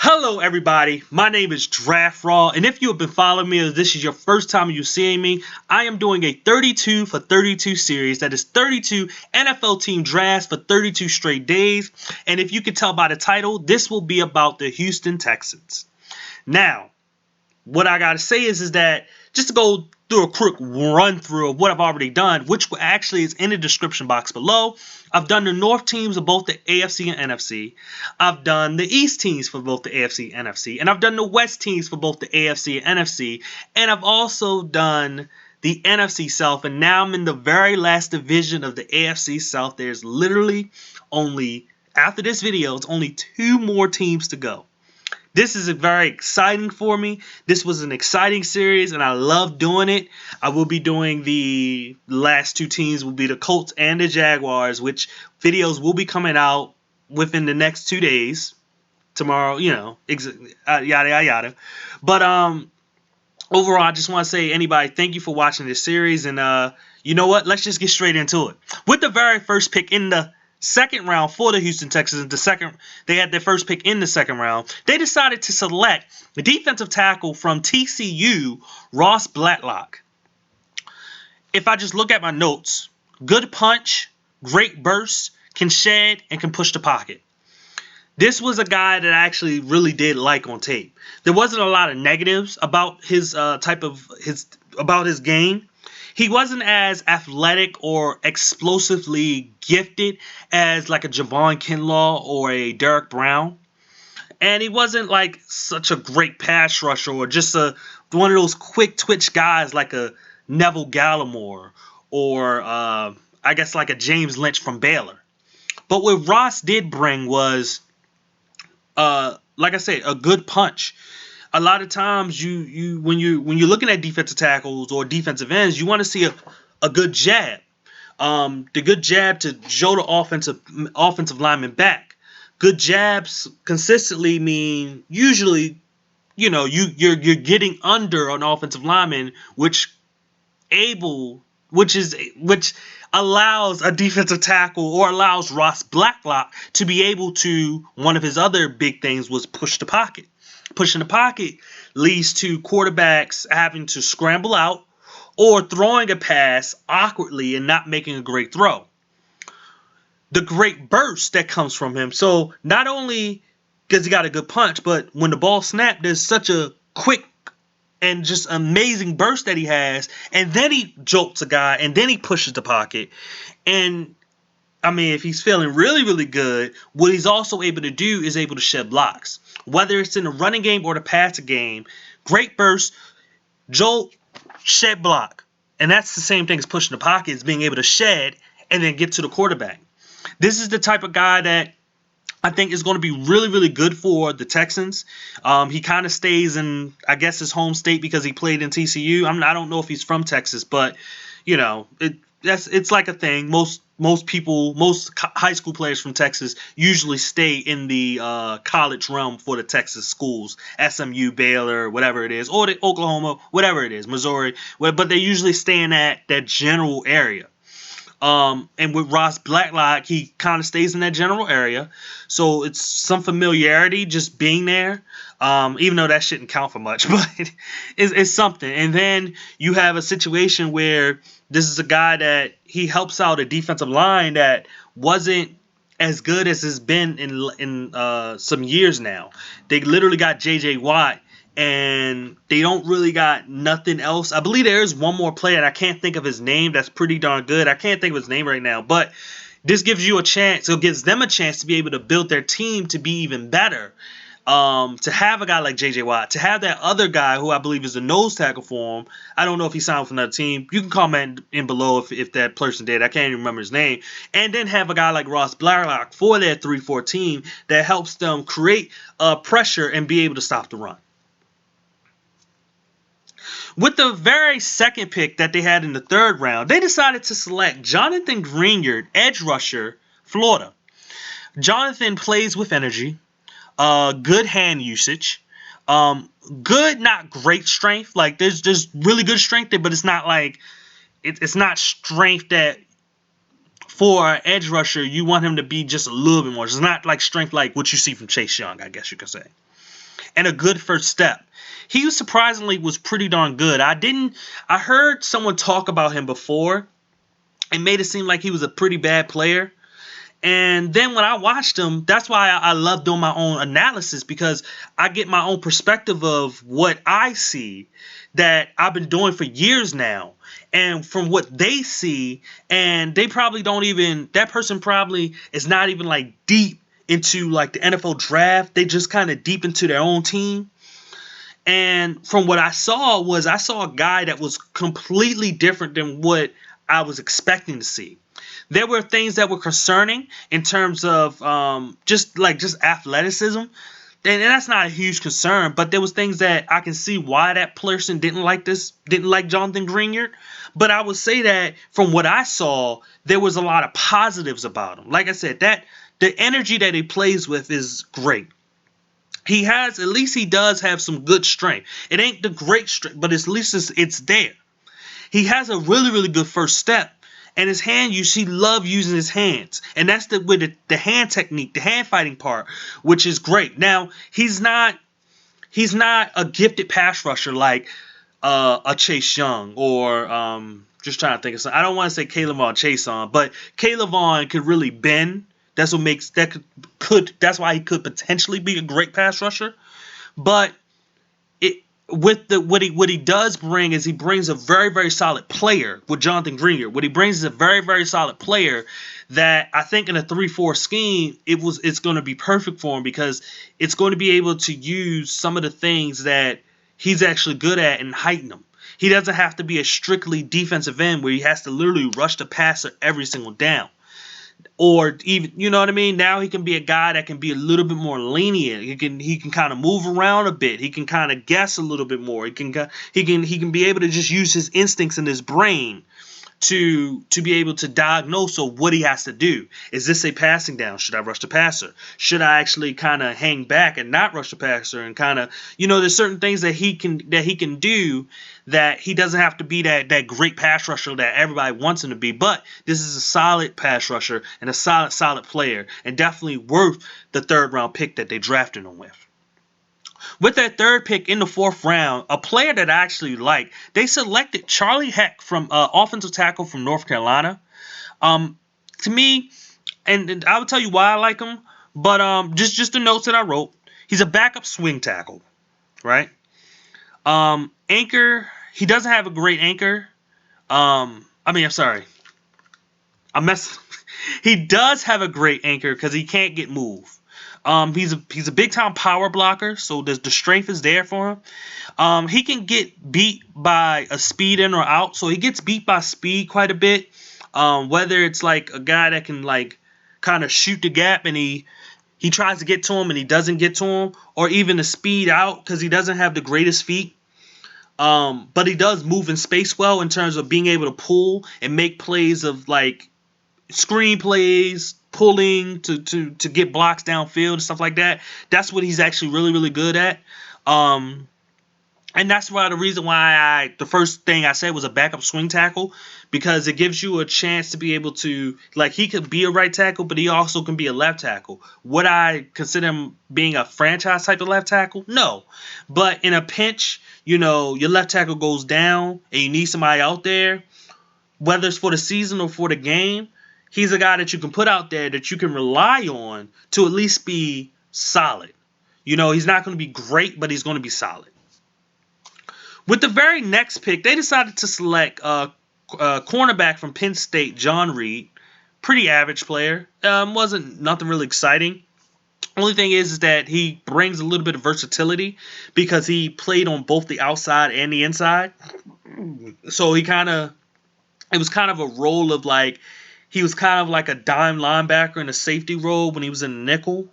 Hello everybody, my name is Draft Raw, and if you have been following me or this is your first time you seeing me, I am doing a 32 for 32 series. That is 32 NFL team drafts for 32 straight days, and if you can tell by the title, this will be about the Houston Texans. Now, what I gotta say is that just to go through a quick run through of what I've already done, which actually is in the description box below. I've done the North teams of both the AFC and NFC. I've done the East teams for both the AFC and NFC. And I've done the West teams for both the AFC and NFC. And I've also done the NFC South. And now I'm in the very last division of the AFC South. There's literally only, after this video, it's only 2 more teams to go. This is very exciting for me. This was an exciting series, and I love doing it. I will be doing the last 2 teams will be the Colts and the Jaguars, which videos will be coming out within the next 2 days. Tomorrow, yada, yada, yada. But overall, I just want to say, anybody, thank you for watching this series. And you know what? Let's just get straight into it. With the very first pick in the second round for the Houston Texans, they had their first pick in the second round. They decided to select the defensive tackle from TCU, Ross Blacklock. If I just look at my notes, good punch, great burst, can shed, and can push the pocket. This was a guy that I actually really did like on tape. There wasn't a lot of negatives about his his game. He wasn't as athletic or explosively gifted as like a Javon Kinlaw or a Derek Brown. And he wasn't like such a great pass rusher or just one of those quick twitch guys like a Neville Gallimore or I guess like a James Lynch from Baylor. But what Ross did bring was, like I said, a good punch. A lot of times when you're looking at defensive tackles or defensive ends, you want to see a good jab. The good jab to show the offensive lineman back. Good jabs consistently mean usually, you're getting under an offensive lineman, which allows a defensive tackle or allows Ross Blacklock to be able to, one of his other big things was push the pocket. Pushing the pocket leads to quarterbacks having to scramble out or throwing a pass awkwardly and not making a great throw. The great burst that comes from him. So not only because he got a good punch, but when the ball snapped, there's such a quick and just amazing burst that he has. And then he jolts a guy and then he pushes the pocket. And I mean, if he's feeling really, really good, what he's also able to do is able to shed blocks. Whether it's in the running game or the passing game, great burst, jolt, shed block. And that's the same thing as pushing the pocket, is being able to shed and then get to the quarterback. This is the type of guy that I think is going to be really, really good for the Texans. He kind of stays in, I guess, his home state because he played in TCU. I don't know if he's from Texas, but, it's like a thing. Most high school players from Texas usually stay in the college realm for the Texas schools, SMU, Baylor, whatever it is, or the Oklahoma, whatever it is, Missouri, but they usually stay in that general area. And with Ross Blacklock, he kind of stays in that general area, so it's some familiarity just being there. Even though that shouldn't count for much, but it's something. And then you have a situation where this is a guy that he helps out a defensive line that wasn't as good as it's been in some years now. They literally got J.J. Watt, and they don't really got nothing else. I believe there is one more player, and I can't think of his name. That's pretty darn good. I can't think of his name right now, but this gives you a chance. It gives them a chance to be able to build their team to be even better. To have a guy like J.J. Watt, to have that other guy who I believe is a nose tackle for him. I don't know if he signed with another team. You can comment in below if that person did. I can't even remember his name. And then have a guy like Ross Blacklock for their 3-4 team that helps them create pressure and be able to stop the run. With the very second pick that they had in the third round, they decided to select Jonathan Greenert, edge rusher, Florida. Jonathan plays with energy. Good hand usage, good, not great strength. Like there's really good strength there, but it's not like it's not strength that for an edge rusher you want him to be just a little bit more. It's not like strength like what you see from Chase Young, I guess you could say. and a good first step. He surprisingly was pretty darn good. I heard someone talk about him before and made it seem like he was a pretty bad player. And then when I watched him, that's why I love doing my own analysis, because I get my own perspective of what I see that I've been doing for years now. And from what they see, and they probably don't even, that person probably is not even like deep into like the NFL draft. They just kind of deep into their own team. And from what I saw a guy that was completely different than what I was expecting to see. There were things that were concerning in terms of just athleticism, and that's not a huge concern. But there was things that I can see why that person didn't like Jonathan Greenert. But I would say that from what I saw, there was a lot of positives about him. Like I said, that the energy that he plays with is great. He does have some good strength. It ain't the great strength, but at least it's there. He has a really, really good first step. And his hand use, he loves using his hands. And that's with the hand technique, the hand fighting part, which is great. Now, he's not a gifted pass rusher like a Chase Young or just trying to think of something. I don't want to say Caleb Vaughn Chase on, but Caleb Vaughn could really bend. That's what makes that's why he could potentially be a great pass rusher. But what he does bring is he brings a very, very solid player with Jonathan Greenert. What he brings is a very, very solid player that I think in a 3-4 scheme it's going to be perfect for him, because it's going to be able to use some of the things that he's actually good at and heighten them. He doesn't have to be a strictly defensive end where he has to literally rush the passer every single down. Or even, you know what I mean? Now he can be a guy that can be a little bit more lenient. He can kind of move around a bit. He can kind of guess a little bit more. He can be able to just use his instincts in his brain to be able to diagnose what he has to do. Is this a passing down? Should I rush the passer? Should I actually kind of hang back and not rush the passer and kind of, there's certain things that he can do that he doesn't have to be that great pass rusher that everybody wants him to be. But this is a solid pass rusher and a solid player, and definitely worth the 3rd round pick that they drafted him with. With that 3rd pick in the 4th round, a player that I actually like, they selected Charlie Haack from offensive tackle from North Carolina. To me, and I will tell you why I like him, but just the notes that I wrote. He's a backup swing tackle, right? Anchor, he doesn't have a great anchor. He does have a great anchor because he can't get moved. He's a big time power blocker, so the strength is there for him. He can get beat by a speed in or out, so he gets beat by speed quite a bit. Whether it's like a guy that can like kind of shoot the gap and he tries to get to him and he doesn't get to him, or even the speed out because he doesn't have the greatest feet. But he does move in space well in terms of being able to pull and make plays of like screen plays, pulling to get blocks downfield and stuff like that. That's what he's actually really, really good at. And that's why the reason why the first thing I said was a backup swing tackle, because it gives you a chance to be able to, like, he could be a right tackle, but he also can be a left tackle. Would I consider him being a franchise type of left tackle? No. But in a pinch, your left tackle goes down and you need somebody out there, whether it's for the season or for the game, he's a guy that you can put out there that you can rely on to at least be solid. He's not going to be great, but he's going to be solid. With the very next pick, they decided to select a cornerback from Penn State, John Reed. Pretty average player. Wasn't nothing really exciting. Only thing is that he brings a little bit of versatility because he played on both the outside and the inside. So it was kind of a role of like, he was kind of like a dime linebacker in a safety role when he was in the nickel.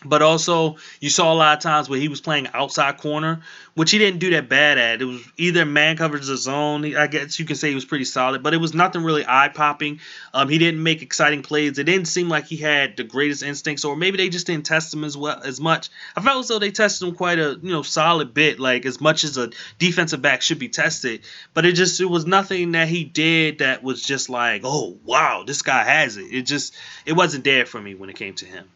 But also, you saw a lot of times where he was playing outside corner, which he didn't do that bad at. It was either man coverage or zone. I guess you can say he was pretty solid, but it was nothing really eye-popping. He didn't make exciting plays. It didn't seem like he had the greatest instincts, or maybe they just didn't test him as much. I felt as though they tested him quite a solid bit, like as much as a defensive back should be tested. But it was nothing that he did that was just like, oh wow, this guy has it. It wasn't there for me when it came to him.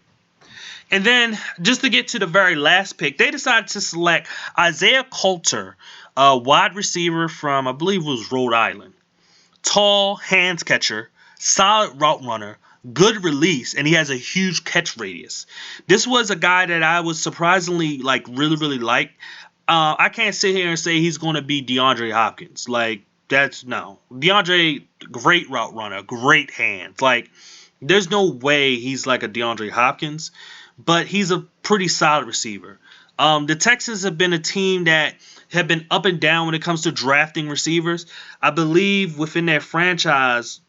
And then, just to get to the very last pick, they decided to select Isaiah Colter, a wide receiver from, I believe it was Rhode Island. Tall, hands catcher, solid route runner, good release, and he has a huge catch radius. This was a guy that I was surprisingly, really liked. I can't sit here and say he's going to be DeAndre Hopkins. No. DeAndre, great route runner, great hands. There's no way he's like a DeAndre Hopkins, but he's a pretty solid receiver. The Texans have been a team that have been up and down when it comes to drafting receivers. I believe within their franchise,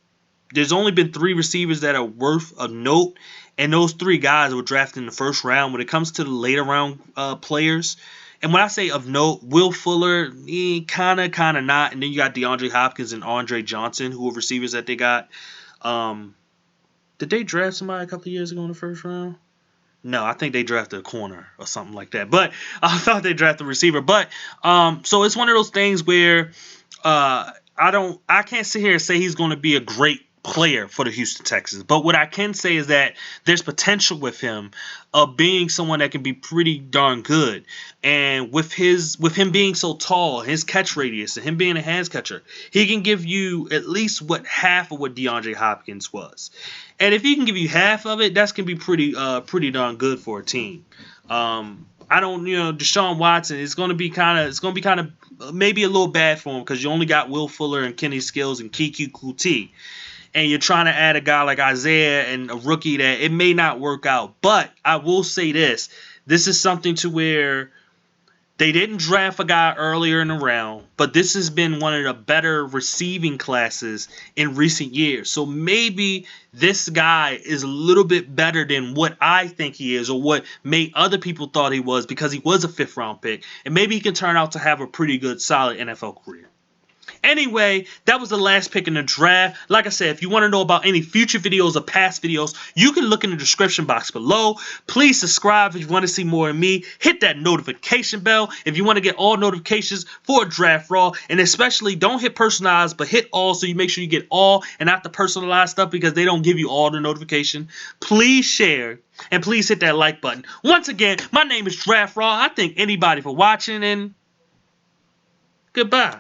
there's only been 3 receivers that are worth a note, and those 3 guys were drafted in the first round. When it comes to the later round players, and when I say of note, Will Fuller, kind of not. And then you got DeAndre Hopkins and Andre Johnson, who are receivers that they got. Did they draft somebody a couple of years ago in the first round? No, I think they drafted a corner or something like that. But I thought they drafted a receiver. But so it's one of those things where I can't sit here and say he's going to be a great player for the Houston Texans. But what I can say is that there's potential with him of being someone that can be pretty darn good. And with him being so tall, his catch radius, and him being a hands catcher, he can give you at least half of what DeAndre Hopkins was. And if he can give you half of it, that's gonna be pretty darn good for a team. Deshaun Watson is gonna be kind of maybe a little bad for him because you only got Will Fuller and Kenny Stills and Kiki Kuti. And you're trying to add a guy like Isaiah and a rookie that it may not work out. But I will say this. This is something to where they didn't draft a guy earlier in the round, but this has been one of the better receiving classes in recent years. So maybe this guy is a little bit better than what I think he is or what other people thought he was because he was a 5th round pick. And maybe he can turn out to have a pretty good, solid NFL career. Anyway, that was the last pick in the draft. Like I said, if you want to know about any future videos or past videos, you can look in the description box below. Please subscribe if you want to see more of me. Hit that notification bell if you want to get all notifications for Draft Raw. And especially, don't hit personalized, but hit all so you make sure you get all and not the personalized stuff because they don't give you all the notification. Please share and please hit that like button. Once again, my name is Draft Raw. I thank anybody for watching and goodbye.